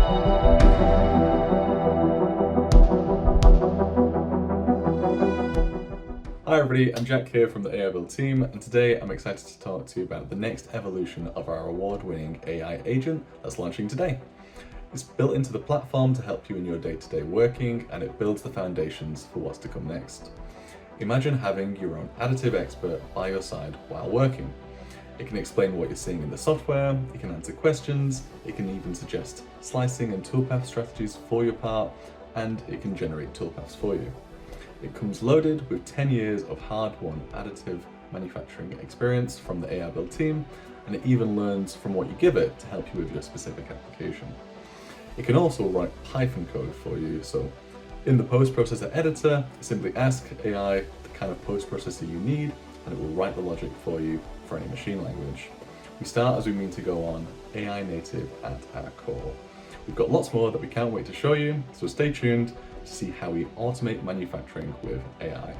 Hi everybody, I'm Jack here from the AiBuild team, and today I'm excited to talk to you about the next evolution of our award-winning AI agent that's launching today. It's built into the platform to help you in your day-to-day working, and it builds the foundations for what's to come next. Imagine having your own additive expert by your side while working. It can explain what you're seeing in the software, it can answer questions, it can even suggest slicing and toolpath strategies for your part, and it can generate toolpaths for you. It comes loaded with 10 years of hard-won additive manufacturing experience from the AiBuild team, and it even learns from what you give it to help you with your specific application. It can also write Python code for you, so in the post-processor editor, simply ask AI the kind of post-processor you need, and it will write the logic for you for any machine language. We start as we mean to go on, AI native at our core. We've got lots more that we can't wait to show you, so stay tuned to see how we automate manufacturing with AI.